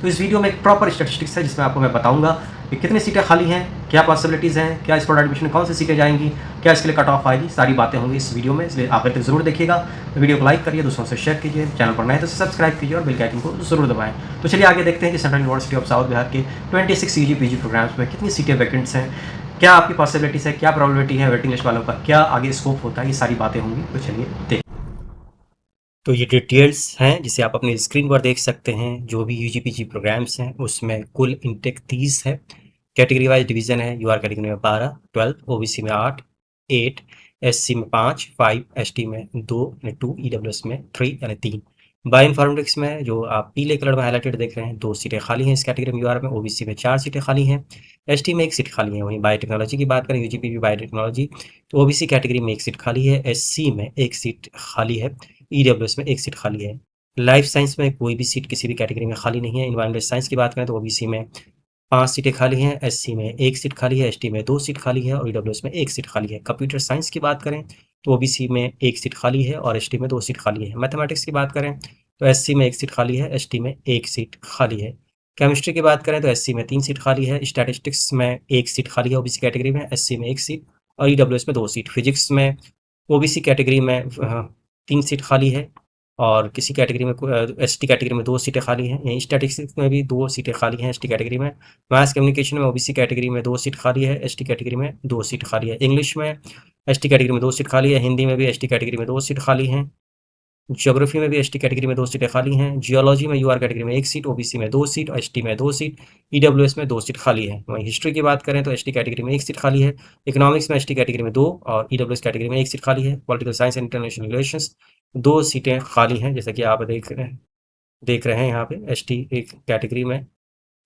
तो इस वीडियो में एक प्रॉपर स्टैटिस्टिक्स है जिसमें आपको मैं बताऊंगा कि कितनी सीटें खाली हैं, क्या पॉसिबिलिटीज़ हैं, क्या स्पॉट एडमिशन कौन सी सीटें जाएंगी, क्या इसके लिए कट ऑफ आएगी, सारी बातें होंगी इस वीडियो में। इसलिए आप तक ज़रूर देखिएगा। तो वीडियो को लाइक करिए, दूसरों से शेयर कीजिए, चैनल पर नए तो सब्सक्राइब कीजिए और बेल के आइकन को ज़रूर दबाएं। तो चलिए आगे देखते हैं कि central university of south Bihar के 26 यूजी पीजी प्रोग्राम्स में कितनी सीटें वैकेंट्स हैं, क्या आपकी पॉसिबिलिटीज़ है, क्या प्रोबेबिलिटी है वेटिंग लिस्ट वालों का, क्या आगे स्कोप होता है, ये सारी बातें होंगी। तो चलिए देखते हैं। तो ये डिटेल्स हैं जिसे आप अपनी स्क्रीन पर देख सकते हैं। जो भी यूजीपीजी प्रोग्राम्स हैं उसमें कुल इंटेक 30 है। कैटेगरी वाइज डिवीजन है। यूआर कैटेगरी में 12, 12, ओबीसी में 8, एससी में 5, एसटी में 2 यानी 2, ईडब्ल्यूएस में 3 यानी 3। बायो इन्फॉर्मेटिक्स में जो आप पीले कलर में हाईलाइटेड देख रहे हैं 2 सीटें खाली हैं इस कैटेगरी में यूआर में। ओबीसी में 4 सीटें खाली हैं। एसटी में 1 सीट खाली है। वहीं बायोटेक्नोलॉजी की बात करें, यूजीपीजी बायोटेक्नोलॉजी, तो ओबीसी कैटेगरी में 1 सीट खाली है। एससी में 1 सीट खाली है। ईडब्ल्यूएस में 1 सीट खाली है। लाइफ साइंस में कोई भी सीट किसी भी कैटेगरी में खाली नहीं है। एनवायरमेंटल साइंस की बात करें तो ओबीसी में 5 सीटें खाली हैं। एससी में 1 सीट खाली है। एसटी में 2 सीट खाली है और ईडब्ल्यूएस में 1 सीट खाली है। कंप्यूटर साइंस की बात करें तो ओबीसी में 1 सीट खाली है और एसटी में 2 सीट खाली है। मैथमेटिक्स की बात करें तो एससी में 1 सीट खाली है, एसटी में 1 सीट खाली है। केमिस्ट्री की बात करें तो एससी में 3 सीट खाली है। स्टैटिस्टिक्स में 1 सीट खाली है ओबीसी कैटेगरी में, एससी में 1 सीट और ईडब्ल्यूएस में 2 सीट। फिजिक्स में ओबीसी कैटेगरी में 3 सीट खाली है और किसी कैटेगरी में एसटी कैटेगरी में 2 सीटें खाली हैं। यहीं स्टैटिस्टिक्स में भी 2 सीटें खाली हैं एसटी कैटेगरी में। मास कम्युनिकेशन में ओबीसी कैटेगरी में 2 सीट खाली है, एसटी कैटेगरी में 2 सीट खाली है। इंग्लिश में एसटी कैटेगरी में 2 सीट खाली है। हिंदी में भी एसटी कैटेगरी में 2 सीट खाली हैं। ज्योग्राफी में भी एसटी कैटेगरी में 2 सीटें खाली हैं। जियोलॉजी में यूआर कैटेगरी में 1 सीट, ओबीसी में 2 सीट और एसटी में 2 सीट, ईडब्ल्यूएस में 2 सीट खाली है। वहीं हिस्ट्री की बात करें तो एसटी कैटेगरी में 1 सीट खाली है। इकोनॉमिक्स में एसटी कैटेगरी में 2 और ईडब्ल्यूएस कैटेगरी में 1 सीट खाली है। Political science and international relations 2 सीटें खाली हैं, जैसा कि आप देख रहे हैं यहाँ पे एसटी एक कैटेगरी में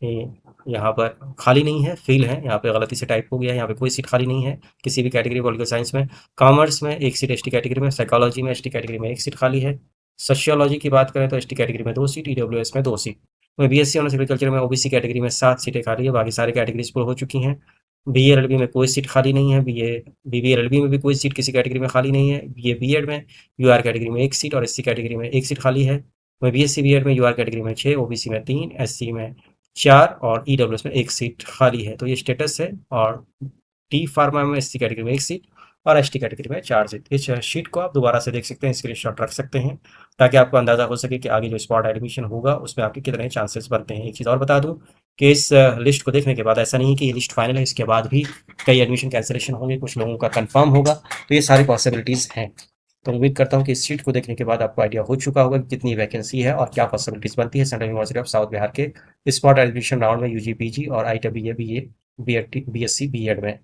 यहाँ पर खाली नहीं है, फिल है। यहाँ पे गलती से टाइप हो गया है, यहाँ पे कोई सीट खाली नहीं है किसी भी कैटेगरी। पॉलिटिकल साइंस में, कॉमर्स में 1 सीट एसटी कैटेगरी में, साइकोलॉजी में एसटी कैटेगरी में 1 सीट खाली है। सोशियोलॉजी की बात करें तो एसटी कैटेगरी में 2 सीट, ईडब्ल्यूएस में 2 सीट। वहीं बीएससी ऑनर्स एग्रीकल्चर में ओबीसी कैटेगरी में 7 सीटें खाली है, बाकी सारी कैटेगरीज पूरी हो चुकी हैं। बीएलएलबी में कोई सीट खाली नहीं है। बीबीएलएलबी में भी कोई सीट किसी कैटेगरी में खाली नहीं है। बीएड में यूआर कैटेगरी में 1 सीट और एससी कैटेगरी में 1 सीट खाली है। वहीं बीएससी बीएड में यूआर कैटेगरी में 6, ओबीसी में 3, एससी में 4 और ईडब्ल्यूएस में 1 सीट खाली है। तो ये स्टेटस है। और टी फार्मा में एससी कैटेगरी में 1 सीट और एसटी कैटेगरी में 4 सीट। इस शीट को आप दोबारा से देख सकते हैं, स्क्रीनशॉट रख सकते हैं ताकि आपको अंदाज़ा हो सके कि आगे जो स्पॉट एडमिशन होगा उसमें आपके कितने चांसेस बनते हैं। एक चीज़ और बता दूं कि इस लिस्ट को देखने के बाद ऐसा नहीं है कि ये लिस्ट फाइनल है, इसके बाद भी कई एडमिशन कैंसिलेशन होंगे, कुछ लोगों का कंफर्म होगा। तो ये सारी पॉसिबिलिटीज़ हैं। तो उम्मीद करता हूँ कि इस सीट को देखने के बाद आपको आइडिया हो चुका होगा कि कितनी वैकेंसी है और क्या पॉसिबिलिटीज़ बनती है central university of south Bihar के स्पॉट एडमिशन राउंड में यूजी पीजी और आईडब्ल्यूए बीए बीएससी बीएड में।